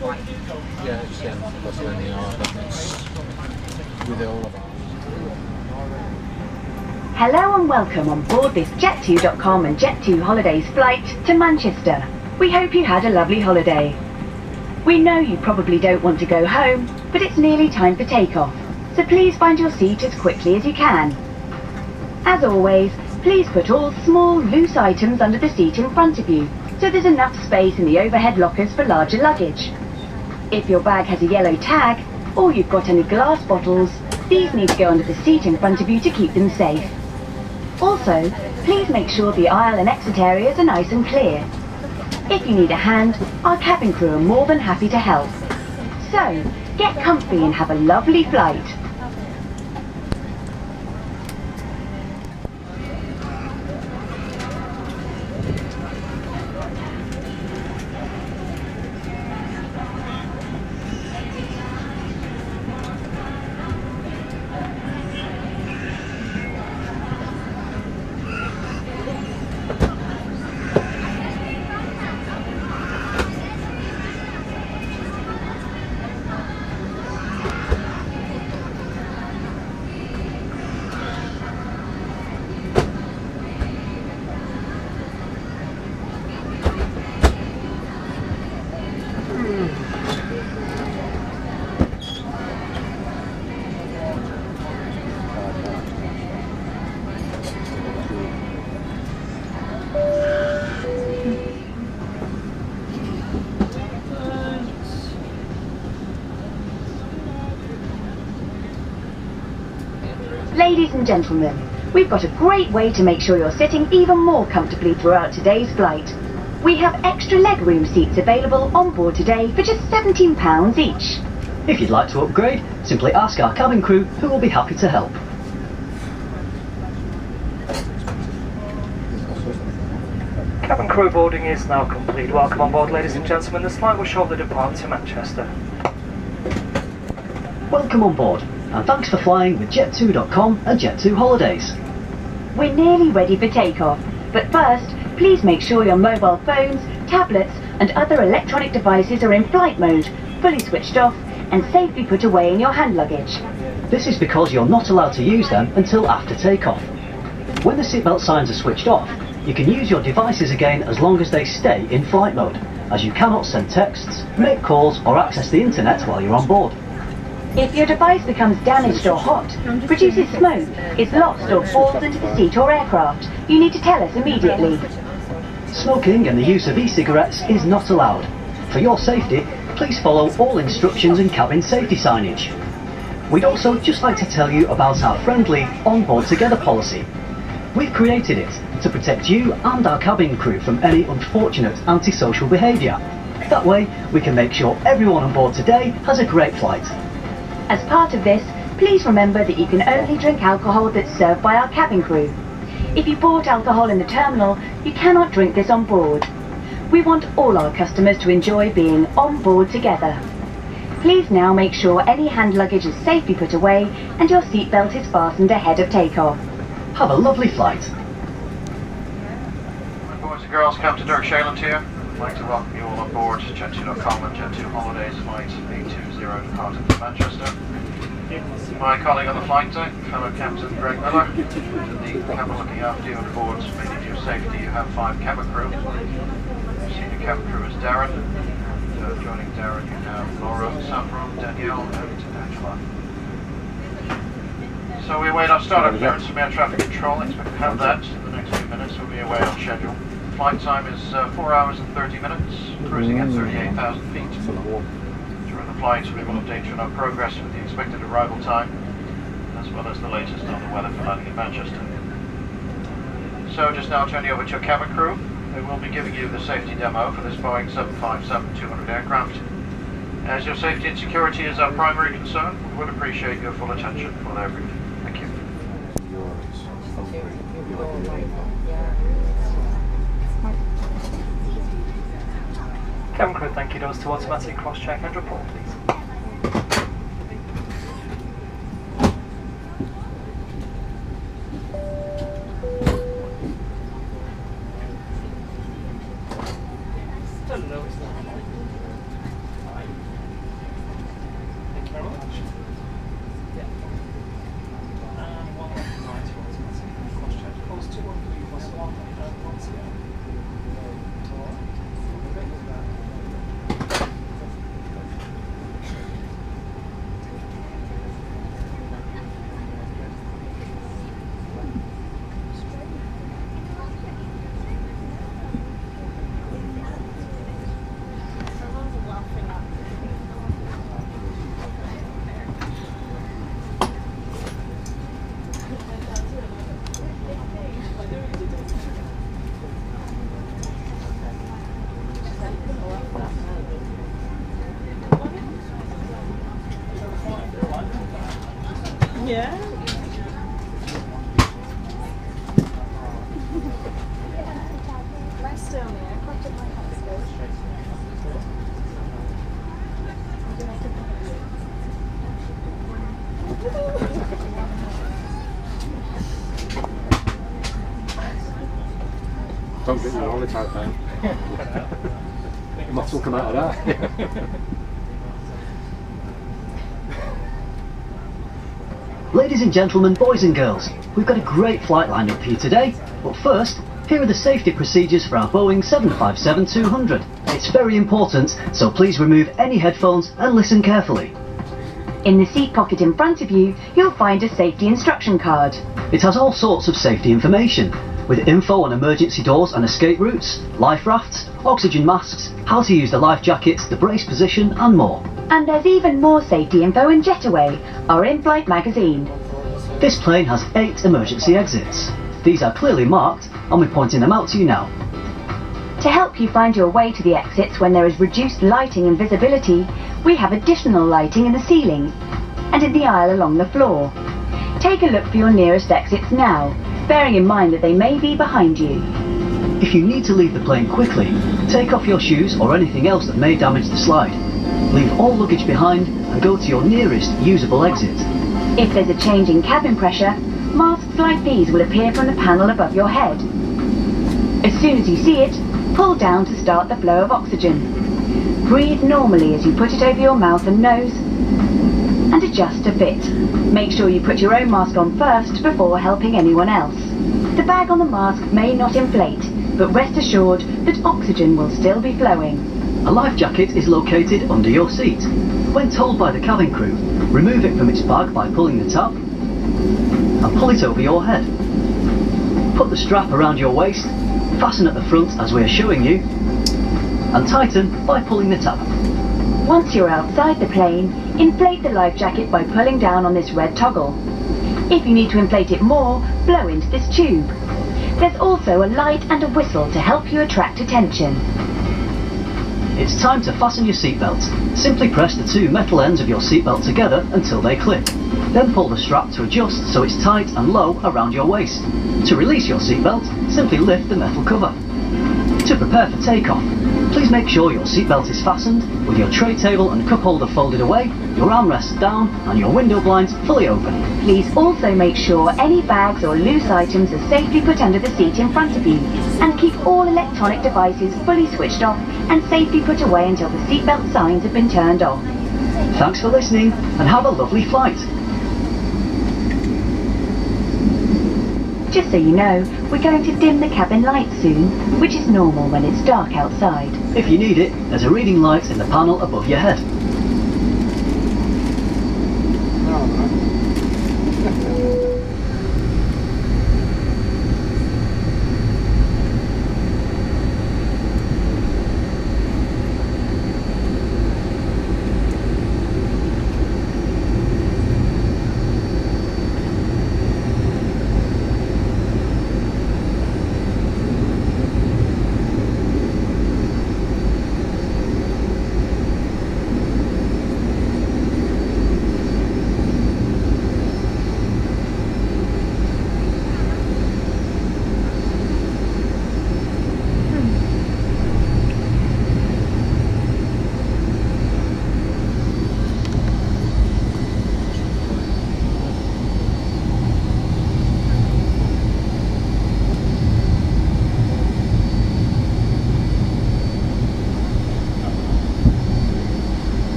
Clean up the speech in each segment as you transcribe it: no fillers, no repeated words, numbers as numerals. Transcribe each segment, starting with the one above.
Yeah, it's that's any with all of us. Hello and welcome on board this Jet2.com and Jet2Holidays flight to Manchester. We hope you had a lovely holiday. We know you probably don't want to go home, but it's nearly time for takeoff, so please find your seat as quickly as you can. As always, please put all small, loose items under the seat in front of you, so there's enough space in the overhead lockers for larger luggage. If your bag has a yellow tag, or you've got any glass bottles, these need to go under the seat in front of you to keep them safe. Also, please make sure the aisle and exit areas are nice and clear. If you need a hand, our cabin crew are more than happy to help. So, get comfy and have a lovely flight. Ladies and gentlemen, we've got a great way to make sure you're sitting even more comfortably throughout today's flight. We have extra legroom seats available on board today for just £17 each. If you'd like to upgrade, simply ask our cabin crew, who will be happy to help. Cabin crew boarding is now complete. Welcome on board, ladies and gentlemen. This flight will shortly depart to Manchester. Welcome on board, and thanks for flying with Jet2.com and Jet2Holidays. We're nearly ready for takeoff, but first, please make sure your mobile phones, tablets and other electronic devices are in flight mode, fully switched off and safely put away in your hand luggage. This is because you're not allowed to use them until after takeoff. When the seatbelt signs are switched off, you can use your devices again as long as they stay in flight mode, as you cannot send texts, make calls or access the internet while you're on board. If your device becomes damaged or hot, produces smoke, is lost or falls into the seat or aircraft, you need to tell us immediately. Smoking and the use of e-cigarettes is not allowed. For your safety, please follow all instructions and cabin safety signage. We'd also just like to tell you about our friendly onboard together policy. We've created it to protect you and our cabin crew from any unfortunate antisocial behaviour. That way, we can make sure everyone on board today has a great flight. As part of this, please remember that you can only drink alcohol that's served by our cabin crew. If you bought alcohol in the terminal, you cannot drink this on board. We want all our customers to enjoy being on board together. Please now make sure any hand luggage is safely put away and your seatbelt is fastened ahead of takeoff. Have a lovely flight. Boys and girls, Captain Dirk Shayland here. I'd like to welcome you all on board Jet2.com and Jet2Holidays flight 820 departing from Manchester. My colleague on the flight deck, fellow Captain Greg Miller, the cabin looking after you on board, mainly for your safety. You have 5 cabin crew. Senior cabin crew is Darren. Joining Darren, you have Laura, Sandro, Danielle, and Angela. So we await our startup clearance from air traffic control. Expect to have that in the next few minutes. We'll be away on schedule. Flight time is 4 hours and 30 minutes, cruising at 38,000 feet. During the flight, we will update you on our progress with the expected arrival time, as well as the latest on the weather for landing in Manchester. So just now turning over to your cabin crew. They will be giving you the safety demo for this Boeing 757-200 aircraft. As your safety and security is our primary concern, we would appreciate your full attention for their briefing. Thank you. Cabin crew, thank you. Doors to automatic cross-check and report, please. Yeah. Nice down there. I can't get my hands Don't get your wallet out then. Muscle come out of that. Ladies and gentlemen, boys and girls, we've got a great flight lined up for you today. But first, here are the safety procedures for our Boeing 757-200. It's very important, so please remove any headphones and listen carefully. In the seat pocket in front of you, you'll find a safety instruction card. It has all sorts of safety information, with info on emergency doors and escape routes, life rafts, oxygen masks, how to use the life jackets, the brace position and more. And there's even more safety info in Jet2Away, our in-flight magazine. This plane has 8 emergency exits. These are clearly marked and we're pointing them out to you now. To help you find your way to the exits when there is reduced lighting and visibility, we have additional lighting in the ceiling and in the aisle along the floor. Take a look for your nearest exits now, bearing in mind that they may be behind you. If you need to leave the plane quickly, take off your shoes or anything else that may damage the slide. Leave all luggage behind and go to your nearest usable exit. If there's a change in cabin pressure, masks like these will appear from the panel above your head. As soon as you see it, pull down to start the flow of oxygen. Breathe normally as you put it over your mouth and nose and adjust to fit. Make sure you put your own mask on first before helping anyone else. The bag on the mask may not inflate, but rest assured that oxygen will still be flowing. A life jacket is located under your seat. When told by the cabin crew, remove it from its bag by pulling the tab and pull it over your head. Put the strap around your waist, fasten at the front as we are showing you, and tighten by pulling the tab. Once you're outside the plane, inflate the life jacket by pulling down on this red toggle. If you need to inflate it more, blow into this tube. There's also a light and a whistle to help you attract attention. It's time to fasten your seatbelt. Simply press the 2 metal ends of your seatbelt together until they click. Then pull the strap to adjust so it's tight and low around your waist. To release your seatbelt, simply lift the metal cover. To prepare for takeoff, please make sure your seatbelt is fastened with your tray table and cup holder folded away, your armrests down and your window blinds fully open. Please also make sure any bags or loose items are safely put under the seat in front of you, and keep all electronic devices fully switched off and safely put away until the seatbelt signs have been turned off. Thanks for listening and have a lovely flight. Just so you know, we're going to dim the cabin lights soon, which is normal when it's dark outside. If you need it, there's a reading light in the panel above your head.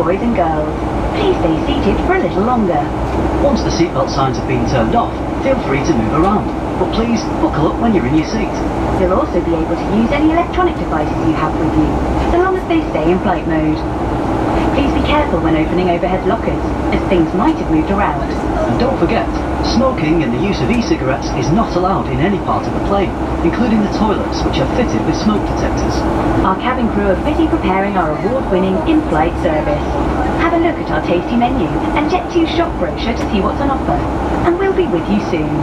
boys and girls. Please stay seated for a little longer. Once the seatbelt signs have been turned off, feel free to move around, but please buckle up when you're in your seat. You'll also be able to use any electronic devices you have with you, so long as they stay in flight mode. Please be careful when opening overhead lockers, as things might have moved around. And don't forget, smoking and the use of e-cigarettes is not allowed in any part of the plane, including the toilets, which are fitted with smoke detectors. Our cabin crew are busy preparing our award-winning in-flight service. Have a look at our tasty menu and Jet2 shop brochure to see what's on offer, and we'll be with you soon.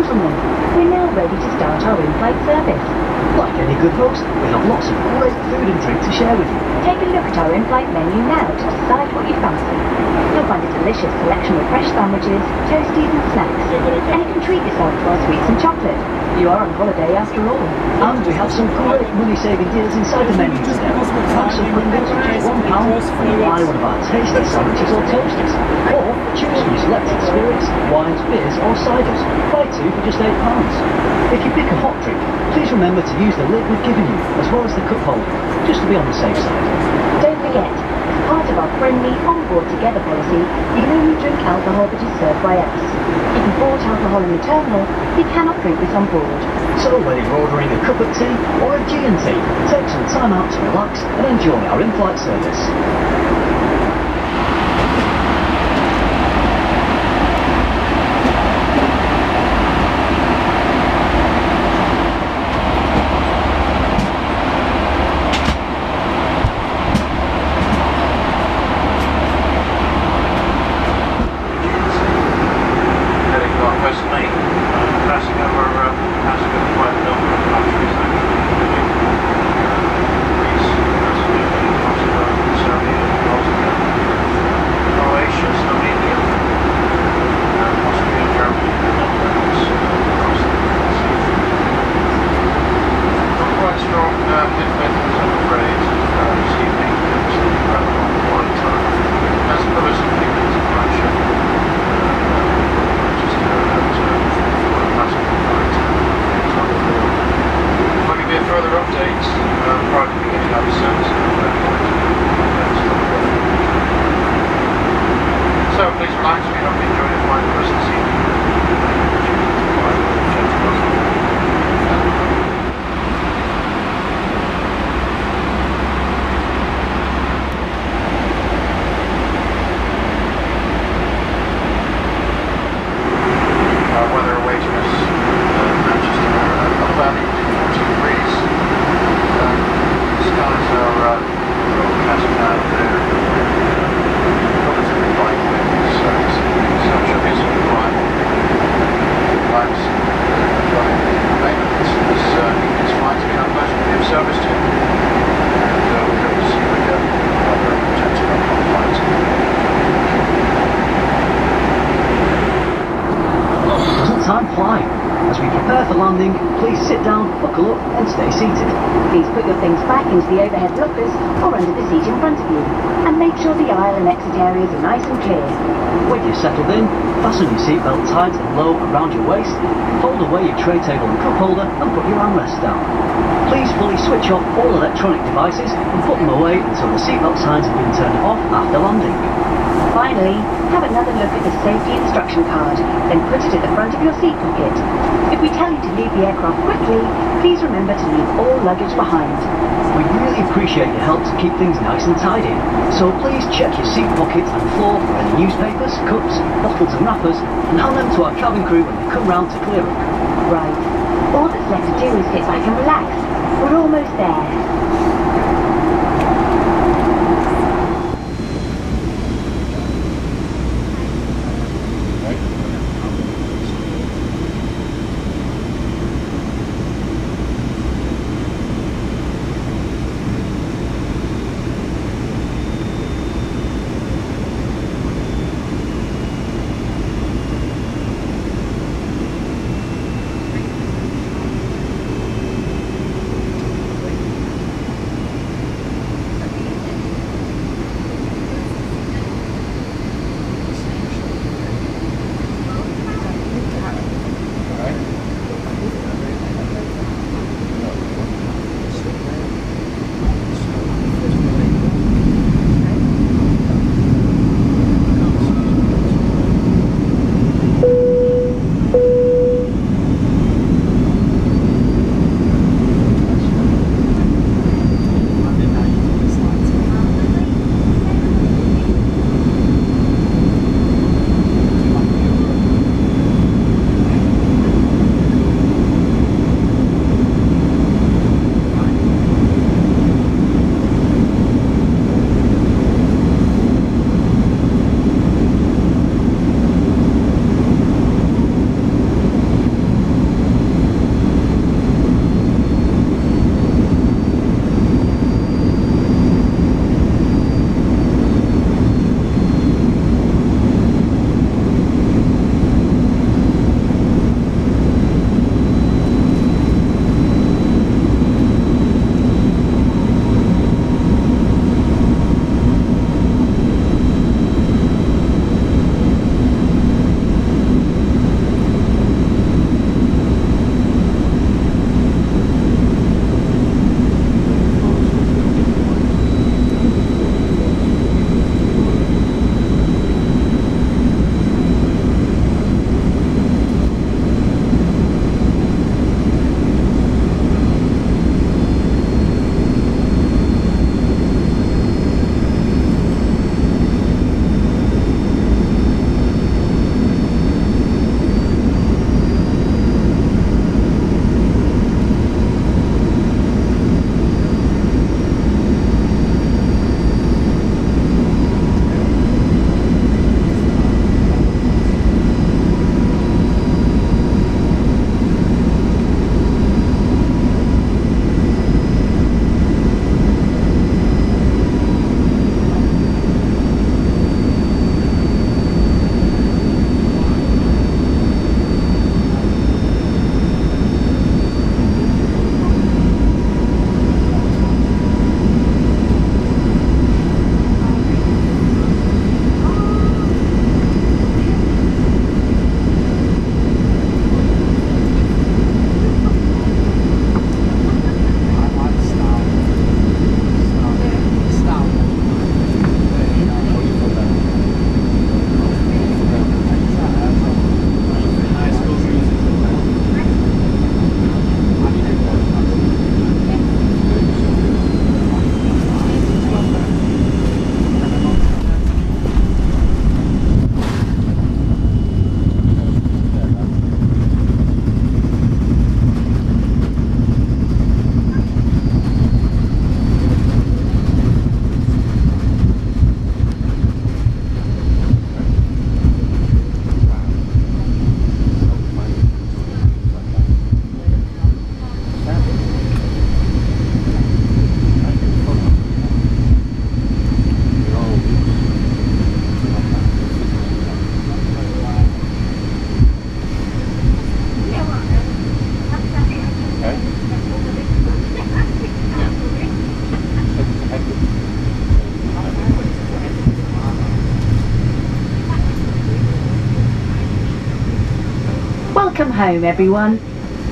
We're now ready to start our in-flight service. Like any good host, we have lots of great food and drink to share with you. Take a look at our in-flight menu now to decide what you fancy. You'll find a delicious selection of fresh sandwiches, toasties and snacks, and you can treat yourself to our sweets and chocolate. You are on holiday after all. And we have some great money-saving deals inside the menu today. Packs of Pringles for just £1 when you buy one of our tasty sandwiches or toasters. Or choose from selected spirits, wines, beers or ciders. Buy two for just £8. If you pick a hot drink, please remember to use the lid we've given you, as well as the cup holder, just to be on the safe side. Don't forget, as part of our friendly onboard together policy, you can only drink alcohol that is served by us. If you bought alcohol in the terminal, you cannot drink this on board. So whether you're ordering a cup of tea or a G&T, take some time out to relax and enjoy our in-flight service. Time flying. As we prepare for landing, please sit down, buckle up and stay seated. Please put your things back into the overhead lockers or under the seat in front of you, and make sure the aisle and exit areas are nice and clear. When you're settled in, fasten your seatbelt tight and low around your waist, fold away your tray table and cup holder and put your armrest down. Please fully switch off all electronic devices and put them away until the seatbelt signs have been turned off after landing. Finally, have another look at the safety instruction card, then put it at the front of your seat pocket. If we tell you to leave the aircraft quickly, please remember to leave all luggage behind. We really appreciate your help to keep things nice and tidy, so please check your seat pockets and floor for any newspapers, cups, bottles and wrappers, and hand them to our cabin crew when they come round to clear them. Right. All that's left to do is sit back and relax. We're almost there. home, everyone.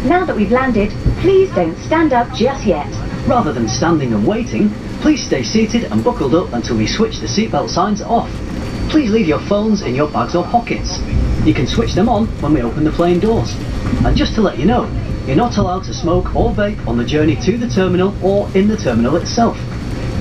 Now that we've landed, please don't stand up just yet. Rather than standing and waiting, please stay seated and buckled up until we switch the seatbelt signs off. Please leave your phones in your bags or pockets. You can switch them on when we open the plane doors. And just to let you know, you're not allowed to smoke or vape on the journey to the terminal or in the terminal itself.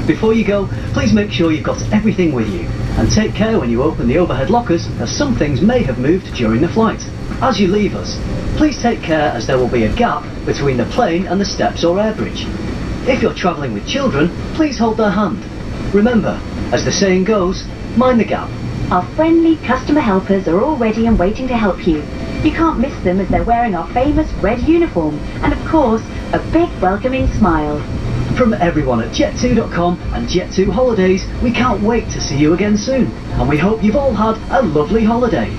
Before you go, please make sure you've got everything with you, and take care when you open the overhead lockers, as some things may have moved during the flight. As you leave us, please take care, as there will be a gap between the plane and the steps or air bridge. If you're travelling with children, please hold their hand. Remember, as the saying goes, mind the gap. Our friendly customer helpers are all ready and waiting to help you. You can't miss them as they're wearing our famous red uniform and, of course, a big welcoming smile. From everyone at Jet2.com and Jet2 Holidays, we can't wait to see you again soon, and we hope you've all had a lovely holiday.